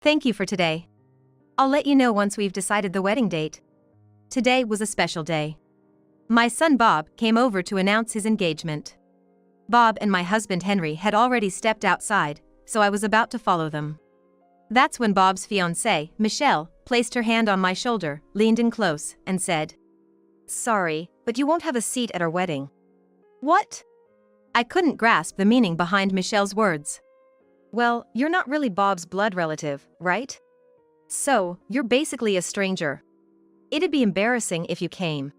Thank you for today. I'll let you know once we've decided the wedding date. Today was a special day. My son Bob came over to announce his engagement. Bob and my husband Henry had already stepped outside, so I was about to follow them. That's when Bob's fiancée, Michelle, placed her hand on my shoulder, leaned in close, and said, "Sorry, but you won't have a seat at our wedding." What? I couldn't grasp the meaning behind Michelle's words. Well, you're not really Bob's blood relative, right? So, you're basically a stranger. It'd be embarrassing if you came.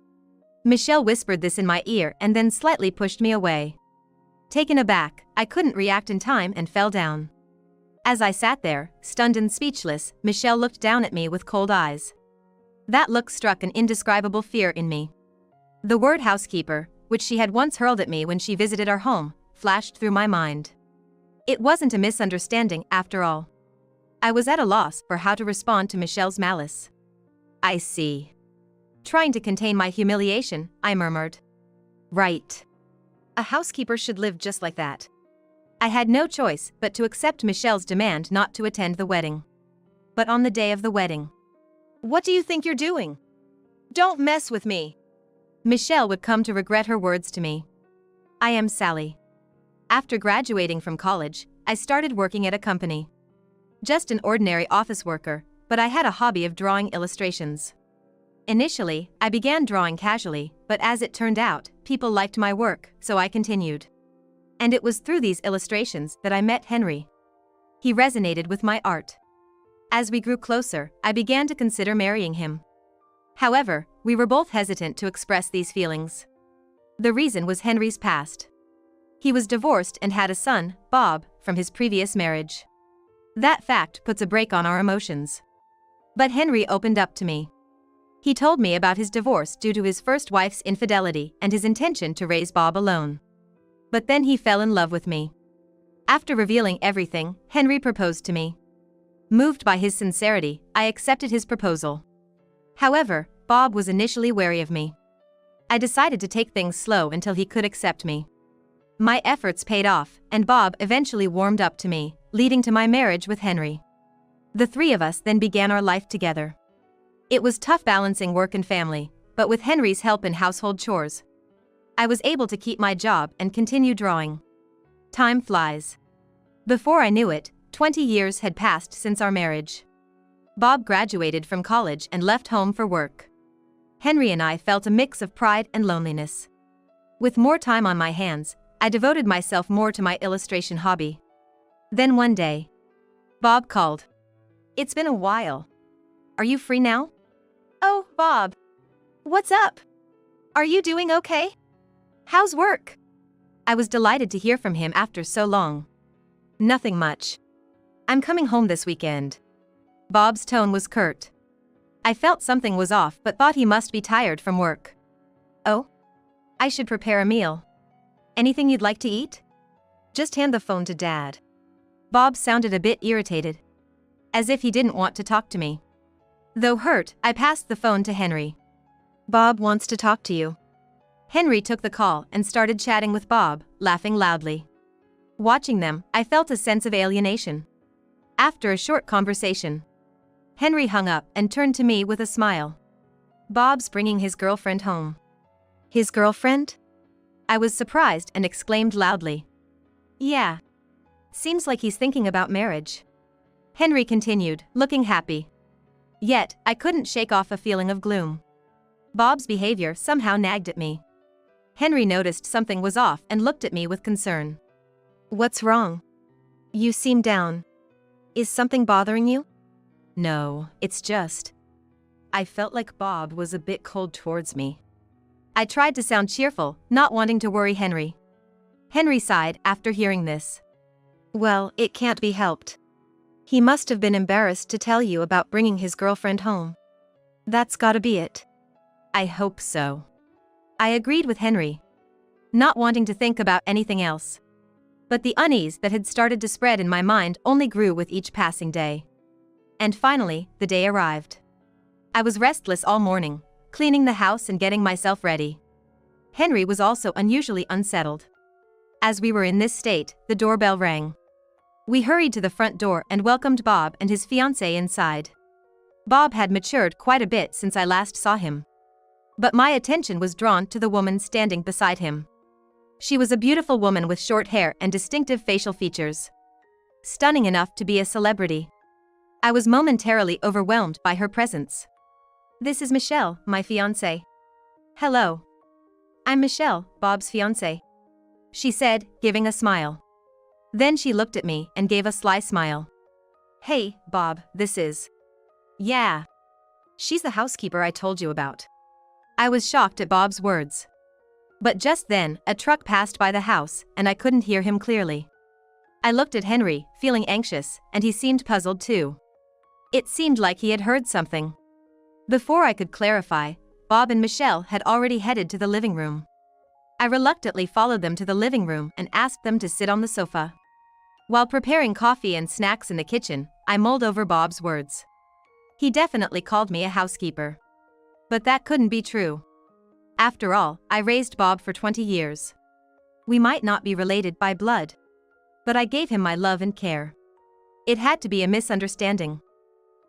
Michelle whispered this in my ear and then slightly pushed me away. Taken aback, I couldn't react in time and fell down. As I sat there, stunned and speechless, Michelle looked down at me with cold eyes. That look struck an indescribable fear in me. The word housekeeper, which she had once hurled at me when she visited our home, flashed through my mind. It wasn't a misunderstanding after all. I was at a loss for how to respond to Michelle's malice. I see. Trying to contain my humiliation, I murmured. Right. A housekeeper should live just like that. I had no choice but to accept Michelle's demand not to attend the wedding. But on the day of the wedding. What do you think you're doing? Don't mess with me. Michelle would come to regret her words to me. I am Sally. After graduating from college, I started working at a company. Just an ordinary office worker, but I had a hobby of drawing illustrations. Initially, I began drawing casually, but as it turned out, people liked my work, so I continued. And it was through these illustrations that I met Henry. He resonated with my art. As we grew closer, I began to consider marrying him. However, we were both hesitant to express these feelings. The reason was Henry's past. He was divorced and had a son, Bob, from his previous marriage. That fact puts a brake on our emotions. But Henry opened up to me. He told me about his divorce due to his first wife's infidelity and his intention to raise Bob alone. But then he fell in love with me. After revealing everything, Henry proposed to me. Moved by his sincerity, I accepted his proposal. However, Bob was initially wary of me. I decided to take things slow until he could accept me. My efforts paid off, and Bob eventually warmed up to me, leading to my marriage with Henry. The three of us then began our life together. It was tough balancing work and family, but with Henry's help in household chores, I was able to keep my job and continue drawing. Time flies. Before I knew it, 20 years had passed since our marriage. Bob graduated from college and left home for work. Henry and I felt a mix of pride and loneliness. With more time on my hands, I devoted myself more to my illustration hobby. Then one day, Bob called. "It's been a while. Are you free now?" "Oh, Bob. What's up? Are you doing okay? How's work?" I was delighted to hear from him after so long. "Nothing much. I'm coming home this weekend." Bob's tone was curt. I felt something was off but thought he must be tired from work. "Oh? I should prepare a meal. Anything you'd like to eat?" "Just hand the phone to Dad." Bob sounded a bit irritated. As if he didn't want to talk to me. Though hurt, I passed the phone to Henry. "Bob wants to talk to you." Henry took the call and started chatting with Bob, laughing loudly. Watching them, I felt a sense of alienation. After a short conversation, Henry hung up and turned to me with a smile. "Bob's bringing his girlfriend home." "His girlfriend?" I was surprised and exclaimed loudly. "Yeah. Seems like he's thinking about marriage." Henry continued, looking happy. Yet, I couldn't shake off a feeling of gloom. Bob's behavior somehow nagged at me. Henry noticed something was off and looked at me with concern. "What's wrong? You seem down. Is something bothering you?" "No, it's just I felt like Bob was a bit cold towards me." I tried to sound cheerful, not wanting to worry Henry. Henry sighed after hearing this. "Well, it can't be helped. He must have been embarrassed to tell you about bringing his girlfriend home. That's gotta be it." "I hope so." I agreed with Henry, not wanting to think about anything else. But the unease that had started to spread in my mind only grew with each passing day. And finally, the day arrived. I was restless all morning, cleaning the house and getting myself ready. Henry was also unusually unsettled. As we were in this state, the doorbell rang. We hurried to the front door and welcomed Bob and his fiance inside. Bob had matured quite a bit since I last saw him. But my attention was drawn to the woman standing beside him. She was a beautiful woman with short hair and distinctive facial features. Stunning enough to be a celebrity. I was momentarily overwhelmed by her presence. "This is Michelle, my fiance." "Hello. I'm Michelle, Bob's fiance," she said, giving a smile. Then she looked at me and gave a sly smile. "Hey, Bob, this is..." "Yeah. She's the housekeeper I told you about." I was shocked at Bob's words. But just then, a truck passed by the house, and I couldn't hear him clearly. I looked at Henry, feeling anxious, and he seemed puzzled too. It seemed like he had heard something. Before I could clarify, Bob and Michelle had already headed to the living room. I reluctantly followed them to the living room and asked them to sit on the sofa. While preparing coffee and snacks in the kitchen, I mulled over Bob's words. He definitely called me a housekeeper. But that couldn't be true. After all, I raised Bob for 20 years. We might not be related by blood. But I gave him my love and care. It had to be a misunderstanding.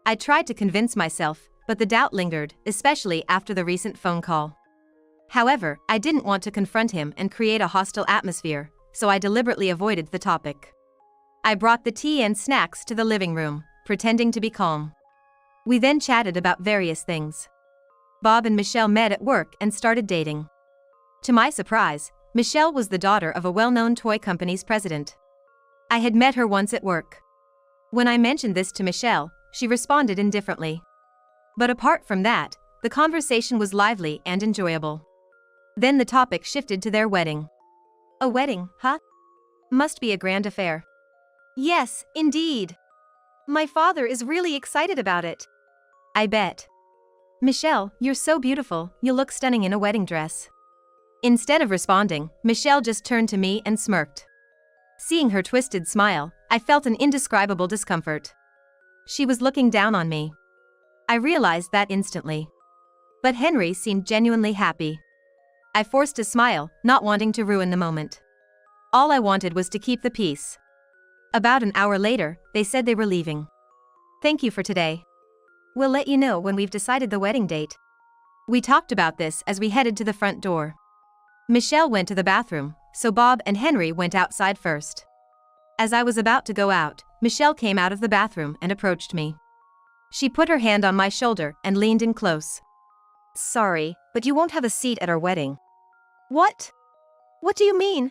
I tried to convince myself, but the doubt lingered, especially after the recent phone call. However, I didn't want to confront him and create a hostile atmosphere, so I deliberately avoided the topic. I brought the tea and snacks to the living room, pretending to be calm. We then chatted about various things. Bob and Michelle met at work and started dating. To my surprise, Michelle was the daughter of a well-known toy company's president. I had met her once at work. When I mentioned this to Michelle, she responded indifferently. But apart from that, the conversation was lively and enjoyable. Then the topic shifted to their wedding. "A wedding, huh? Must be a grand affair." "Yes, indeed. My father is really excited about it." "I bet." "Michelle, you're so beautiful, you look stunning in a wedding dress." Instead of responding, Michelle just turned to me and smirked. Seeing her twisted smile, I felt an indescribable discomfort. She was looking down on me. I realized that instantly. But Henry seemed genuinely happy. I forced a smile, not wanting to ruin the moment. All I wanted was to keep the peace. About an hour later, they said they were leaving. "Thank you for today. We'll let you know when we've decided the wedding date." We talked about this as we headed to the front door. Michelle went to the bathroom, so Bob and Henry went outside first. As I was about to go out, Michelle came out of the bathroom and approached me. She put her hand on my shoulder and leaned in close. "Sorry, but you won't have a seat at our wedding." "What? What do you mean?"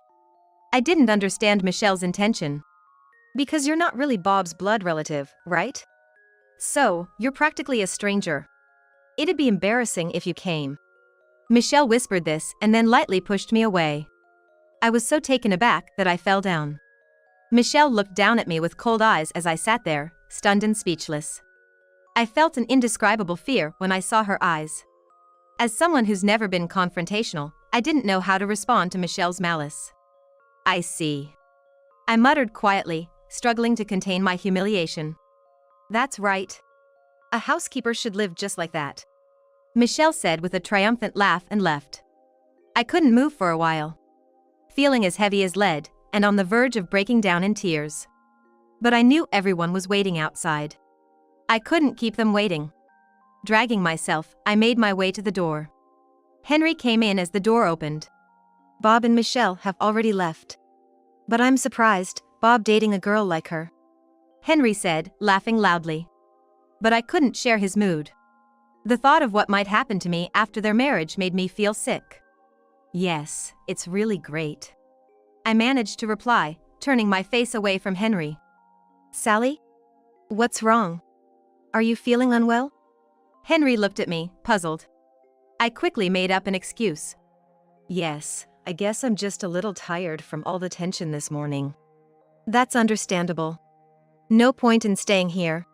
I didn't understand Michelle's intention. "Because you're not really Bob's blood relative, right? So, you're practically a stranger. It'd be embarrassing if you came." Michelle whispered this and then lightly pushed me away. I was so taken aback that I fell down. Michelle looked down at me with cold eyes as I sat there, stunned and speechless. I felt an indescribable fear when I saw her eyes. As someone who's never been confrontational, I didn't know how to respond to Michelle's malice. "I see." I muttered quietly, struggling to contain my humiliation. "That's right. A housekeeper should live just like that," Michelle said with a triumphant laugh and left. I couldn't move for a while, feeling as heavy as lead, and on the verge of breaking down in tears. But I knew everyone was waiting outside. I couldn't keep them waiting. Dragging myself, I made my way to the door. Henry came in as the door opened. "Bob and Michelle have already left. But I'm surprised, Bob dating a girl like her," Henry said, laughing loudly. But I couldn't share his mood. The thought of what might happen to me after their marriage made me feel sick. "Yes, it's really great," I managed to reply, turning my face away from Henry. "Sally? What's wrong? Are you feeling unwell?" Henry looked at me, puzzled. I quickly made up an excuse. "Yes, I guess I'm just a little tired from all the tension this morning." "That's understandable. No point in staying here.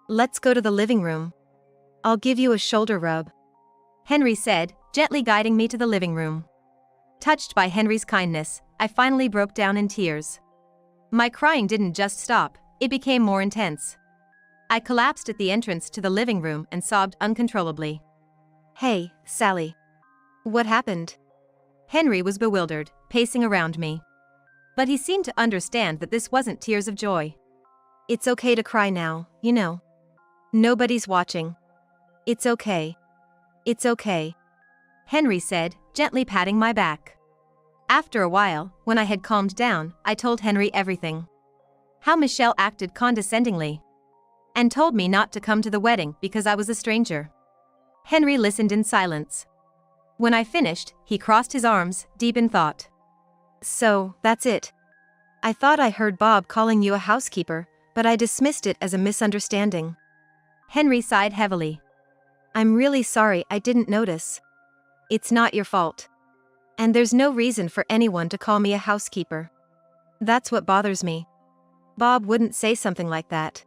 Let's go to the living room. I'll give you a shoulder rub," Henry said, gently guiding me to the living room. Touched by Henry's kindness, I finally broke down in tears. My crying didn't just stop, it became more intense. I collapsed at the entrance to the living room and sobbed uncontrollably. "Hey, Sally. What happened?" Henry was bewildered, pacing around me. But he seemed to understand that this wasn't tears of joy. It's okay to cry now, you know. Nobody's watching. It's okay. It's okay, Henry said, gently patting my back. After a while, when I had calmed down, I told Henry everything. How Michelle acted condescendingly. And told me not to come to the wedding because I was a stranger. Henry listened in silence. When I finished, he crossed his arms, deep in thought. So, that's it. I thought I heard Bob calling you a housekeeper, but I dismissed it as a misunderstanding. Henry sighed heavily. I'm really sorry I didn't notice. It's not your fault. And there's no reason for anyone to call me a housekeeper. That's what bothers me. Bob wouldn't say something like that.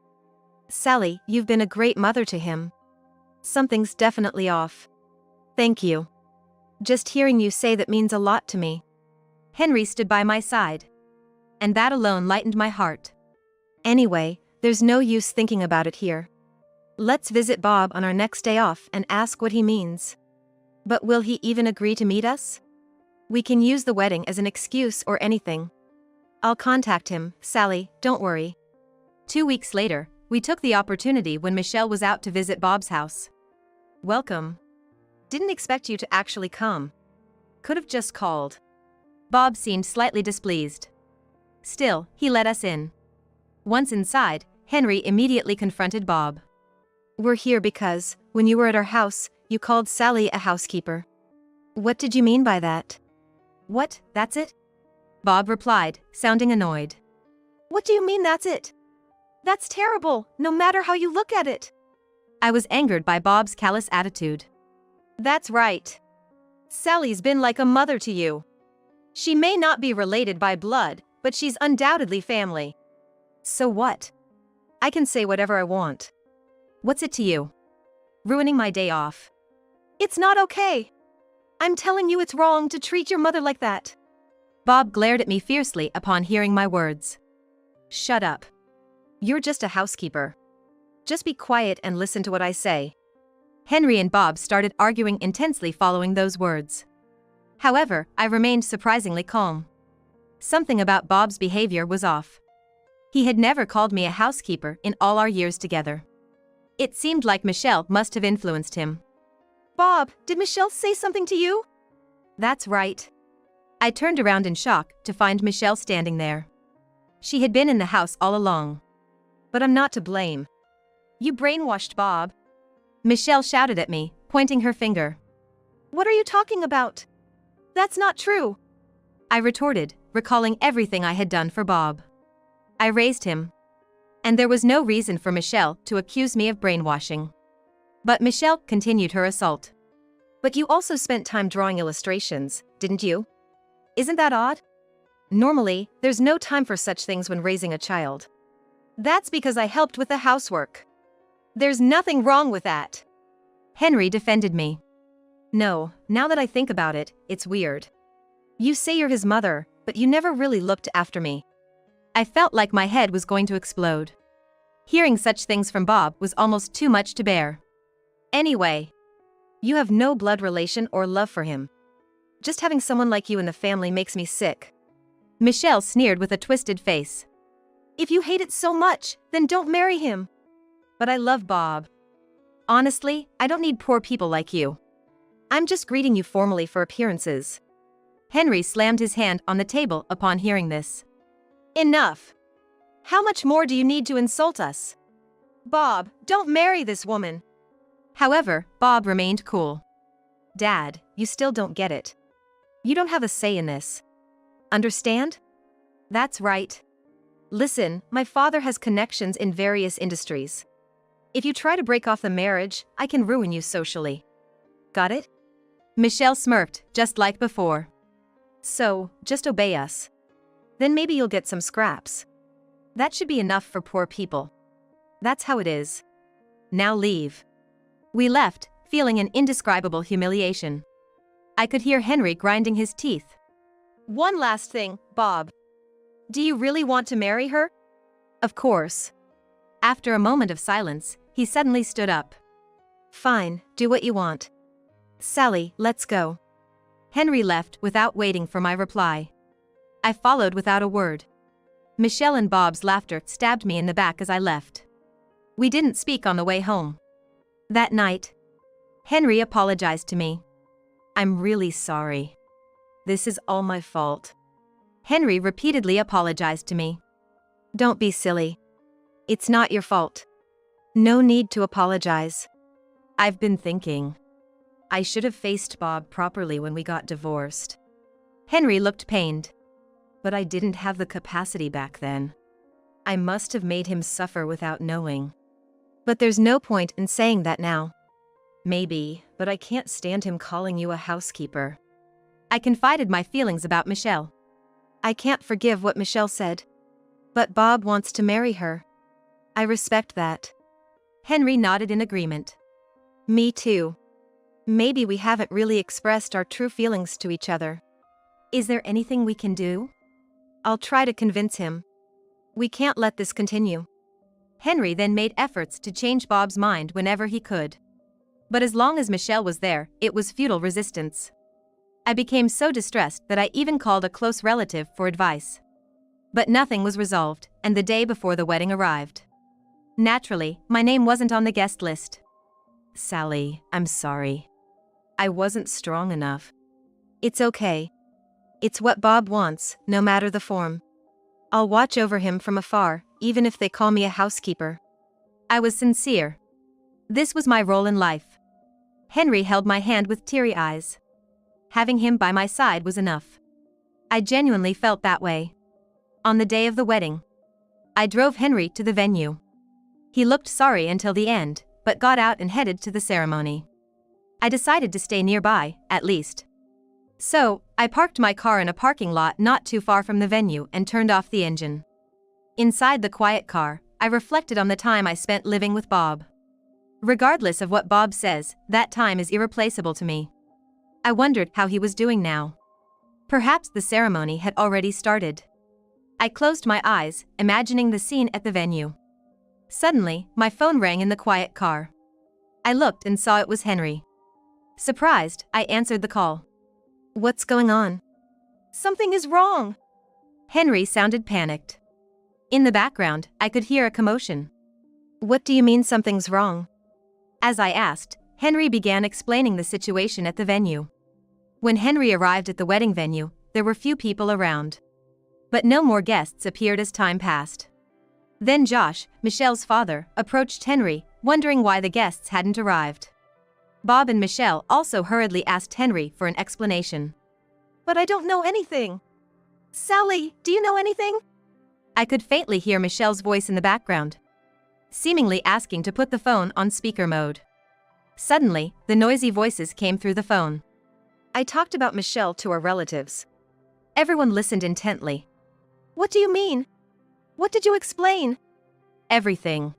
Sally, you've been a great mother to him. Something's definitely off. Thank you. Just hearing you say that means a lot to me. Henry stood by my side. And that alone lightened my heart. Anyway, there's no use thinking about it here. Let's visit Bob on our next day off and ask what he means. But will he even agree to meet us? We can use the wedding as an excuse or anything. I'll contact him, Sally, don't worry. 2 weeks later, we took the opportunity when Michelle was out to visit Bob's house. Welcome. Didn't expect you to actually come. Could have just called. Bob seemed slightly displeased. Still, he let us in. Once inside, Henry immediately confronted Bob. We're here because, when you were at our house, you called Sally a housekeeper. What did you mean by that? What, that's it? Bob replied, sounding annoyed. What do you mean that's it? That's terrible, no matter how you look at it. I was angered by Bob's callous attitude. That's right. Sally's been like a mother to you. She may not be related by blood, but she's undoubtedly family. So what? I can say whatever I want. What's it to you? Ruining my day off. It's not okay. I'm telling you it's wrong to treat your mother like that. Bob glared at me fiercely upon hearing my words. Shut up. You're just a housekeeper. Just be quiet and listen to what I say. Henry and Bob started arguing intensely following those words. However, I remained surprisingly calm. Something about Bob's behavior was off. He had never called me a housekeeper in all our years together. It seemed like Michelle must have influenced him. Bob, did Michelle say something to you? That's right. I turned around in shock to find Michelle standing there. She had been in the house all along. But I'm not to blame. You brainwashed Bob. Michelle shouted at me, pointing her finger. What are you talking about? That's not true. I retorted, recalling everything I had done for Bob. I raised him. And there was no reason for Michelle to accuse me of brainwashing. But Michelle continued her assault. But you also spent time drawing illustrations, didn't you? Isn't that odd? Normally, there's no time for such things when raising a child. That's because I helped with the housework. There's nothing wrong with that. Henry defended me. No, now that I think about it, it's weird. You say you're his mother, but you never really looked after me. I felt like my head was going to explode. Hearing such things from Bob was almost too much to bear. Anyway, you have no blood relation or love for him. Just having someone like you in the family makes me sick. Michelle sneered with a twisted face. If you hate it so much, then don't marry him. But I love Bob. Honestly, I don't need poor people like you. I'm just greeting you formally for appearances. Henry slammed his hand on the table upon hearing this. Enough. How much more do you need to insult us? Bob, don't marry this woman. However, Bob remained cool. Dad, you still don't get it. You don't have a say in this. Understand? That's right. Listen, my father has connections in various industries. If you try to break off the marriage, I can ruin you socially. Got it? Michelle smirked, just like before. So, just obey us. Then maybe you'll get some scraps. That should be enough for poor people. That's how it is. Now leave. We left, feeling an indescribable humiliation. I could hear Henry grinding his teeth. One last thing, Bob. Do you really want to marry her? Of course. After a moment of silence, he suddenly stood up. Fine, do what you want. Sally, let's go. Henry left without waiting for my reply. I followed without a word. Michelle and Bob's laughter stabbed me in the back as I left. We didn't speak on the way home. That night, Henry apologized to me. "I'm really sorry. This is all my fault." Henry repeatedly apologized to me. "Don't be silly. It's not your fault. No need to apologize. I've been thinking. I should have faced Bob properly when we got divorced." Henry looked pained. "But I didn't have the capacity back then. I must have made him suffer without knowing." "But there's no point in saying that now." "Maybe, but I can't stand him calling you a housekeeper." I confided my feelings about Michelle. "I can't forgive what Michelle said. But Bob wants to marry her. I respect that." Henry nodded in agreement. "Me too. Maybe we haven't really expressed our true feelings to each other. Is there anything we can do? I'll try to convince him. We can't let this continue." Henry then made efforts to change Bob's mind whenever he could. But as long as Michelle was there, it was futile resistance. I became so distressed that I even called a close relative for advice. But nothing was resolved, and the day before the wedding arrived. Naturally, my name wasn't on the guest list. "Sally, I'm sorry. I wasn't strong enough." "It's okay. It's what Bob wants, no matter the form. I'll watch over him from afar, even if they call me a housekeeper." I was sincere. This was my role in life. Henry held my hand with teary eyes. Having him by my side was enough. I genuinely felt that way. On the day of the wedding, I drove Henry to the venue. He looked sorry until the end, but got out and headed to the ceremony. I decided to stay nearby, at least. So, I parked my car in a parking lot not too far from the venue and turned off the engine. Inside the quiet car, I reflected on the time I spent living with Bob. Regardless of what Bob says, that time is irreplaceable to me. I wondered how he was doing now. Perhaps the ceremony had already started. I closed my eyes, imagining the scene at the venue. Suddenly, my phone rang in the quiet car. I looked and saw it was Henry. Surprised, I answered the call. "What's going on?" "Something is wrong." Henry sounded panicked. In the background, I could hear a commotion. "What do you mean something's wrong?" As I asked, Henry began explaining the situation at the venue. When Henry arrived at the wedding venue, there were few people around. But no more guests appeared as time passed. Then Josh, Michelle's father, approached Henry, wondering why the guests hadn't arrived. Bob and Michelle also hurriedly asked Henry for an explanation. "But I don't know anything." "Sally, do you know anything?" I could faintly hear Michelle's voice in the background, seemingly asking to put the phone on speaker mode. Suddenly, the noisy voices came through the phone. I talked about Michelle to our relatives. Everyone listened intently. "What do you mean? What did you explain?" "Everything.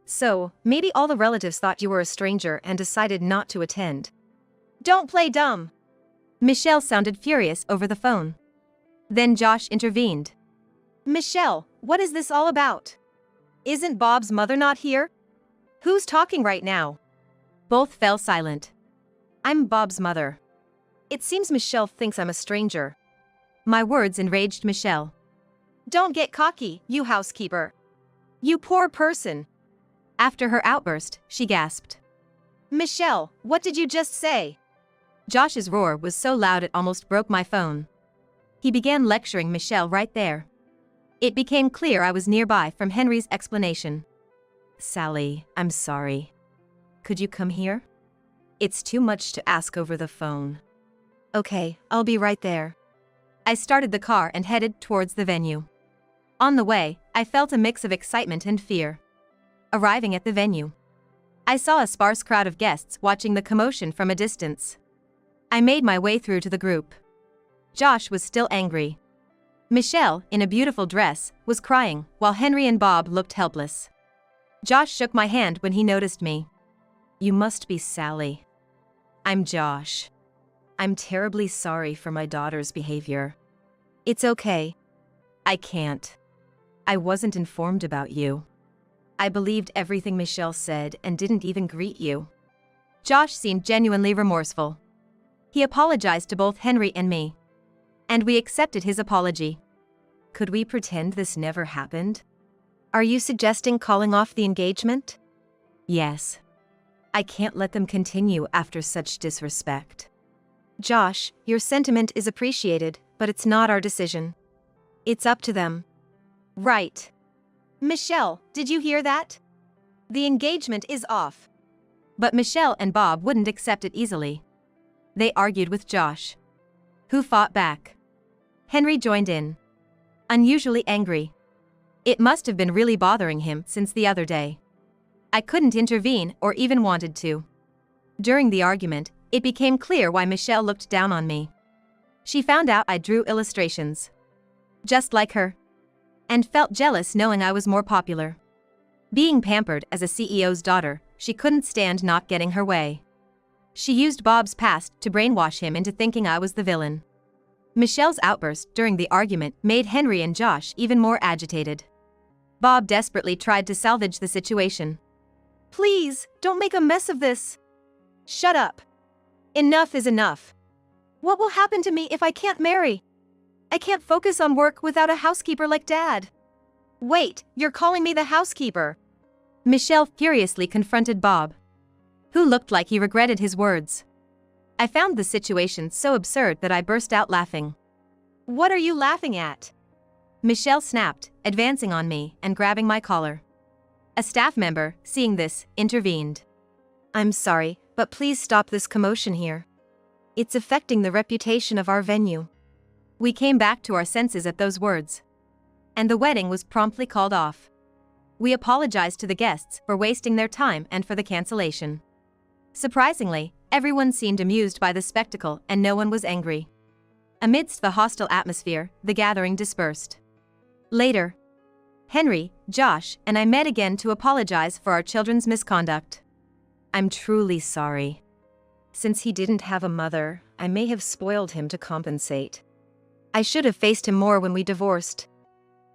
So, maybe all the relatives thought you were a stranger and decided not to attend." "Don't play dumb." Michelle sounded furious over the phone. Then Josh intervened. "Michelle, what is this all about? Isn't Bob's mother not here? Who's talking right now?" Both fell silent. "I'm Bob's mother. It seems Michelle thinks I'm a stranger." My words enraged Michelle. "Don't get cocky, you housekeeper. You poor person." After her outburst, she gasped. "Michelle, what did you just say?" Josh's roar was so loud it almost broke my phone. He began lecturing Michelle right there. It became clear I was nearby from Henry's explanation. "Sally, I'm sorry. Could you come here? It's too much to ask over the phone." "Okay, I'll be right there." I started the car and headed towards the venue. On the way, I felt a mix of excitement and fear. Arriving at the venue, I saw a sparse crowd of guests watching the commotion from a distance. I made my way through to the group. Josh was still angry. Michelle, in a beautiful dress, was crying, while Henry and Bob looked helpless. Josh shook my hand when he noticed me. "You must be Sally." "I'm Josh. I'm terribly sorry for my daughter's behavior." "It's okay." "I can't. I wasn't informed about you. I believed everything Michelle said and didn't even greet you." Josh seemed genuinely remorseful. He apologized to both Henry and me. And we accepted his apology. Could we pretend this never happened? Are you suggesting calling off the engagement? Yes. I can't let them continue after such disrespect. Josh, your sentiment is appreciated, but it's not our decision. It's up to them. Right. Michelle, did you hear that? The engagement is off. But Michelle and Bob wouldn't accept it easily. They argued with Josh, who fought back. Henry joined in, unusually angry. It must have been really bothering him since the other day. I couldn't intervene or even wanted to. During the argument, it became clear why Michelle looked down on me. She found out I drew illustrations, just like her, and felt jealous knowing I was more popular. Being pampered as a CEO's daughter, she couldn't stand not getting her way. She used Bob's past to brainwash him into thinking I was the villain. Michelle's outburst during the argument made Henry and Josh even more agitated. Bob desperately tried to salvage the situation. Please, don't make a mess of this. Shut up. Enough is enough. What will happen to me if I can't marry? I can't focus on work without a housekeeper like Dad. Wait, you're calling me the housekeeper? Michelle furiously confronted Bob, who looked like he regretted his words. I found the situation so absurd that I burst out laughing. What are you laughing at? Michelle snapped, advancing on me and grabbing my collar. A staff member, seeing this, intervened. I'm sorry, but please stop this commotion here. It's affecting the reputation of our venue. We came back to our senses at those words, and the wedding was promptly called off. We apologized to the guests for wasting their time and for the cancellation. Surprisingly, everyone seemed amused by the spectacle and no one was angry. Amidst the hostile atmosphere, the gathering dispersed. Later, Henry, Josh, and I met again to apologize for our children's misconduct. I'm truly sorry. Since he didn't have a mother, I may have spoiled him to compensate. I should have faced him more when we divorced.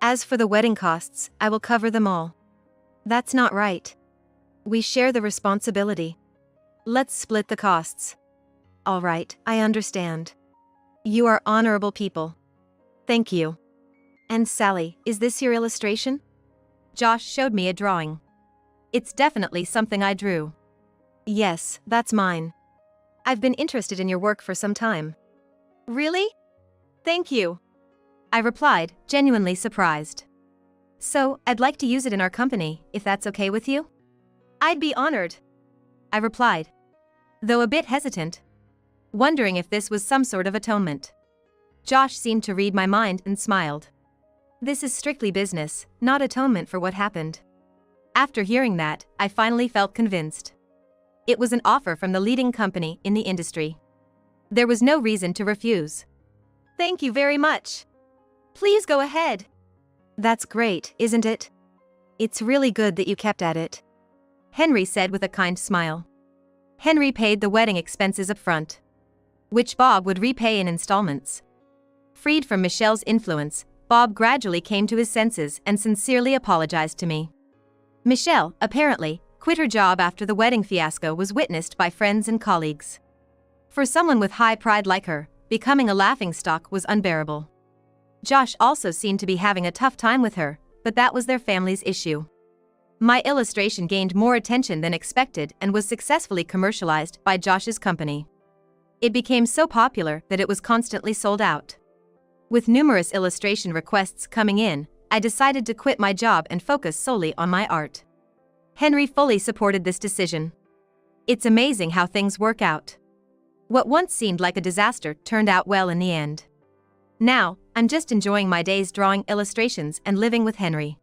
As for the wedding costs, I will cover them all. That's not right. We share the responsibility. Let's split the costs. All right, I understand. You are honorable people. Thank you. And Sally, is this your illustration? Josh showed me a drawing. It's definitely something I drew. Yes, that's mine. I've been interested in your work for some time. Really? Thank you. I replied, genuinely surprised. So, I'd like to use it in our company, if that's okay with you? I'd be honored. I replied, though a bit hesitant, wondering if this was some sort of atonement. Josh seemed to read my mind and smiled. This is strictly business, not atonement for what happened. After hearing that, I finally felt convinced. It was an offer from the leading company in the industry. There was no reason to refuse. Thank you very much. Please go ahead. That's great, isn't it? It's really good that you kept at it, Henry said with a kind smile. Henry paid the wedding expenses up front, which Bob would repay in installments. Freed from Michelle's influence, Bob gradually came to his senses and sincerely apologized to me. Michelle, apparently, quit her job after the wedding fiasco was witnessed by friends and colleagues. For someone with high pride like her, becoming a laughingstock was unbearable. Josh also seemed to be having a tough time with her, but that was their family's issue. My illustration gained more attention than expected and was successfully commercialized by Josh's company. It became so popular that it was constantly sold out. With numerous illustration requests coming in, I decided to quit my job and focus solely on my art. Henry fully supported this decision. It's amazing how things work out. What once seemed like a disaster turned out well in the end. Now, I'm just enjoying my days drawing illustrations and living with Henry.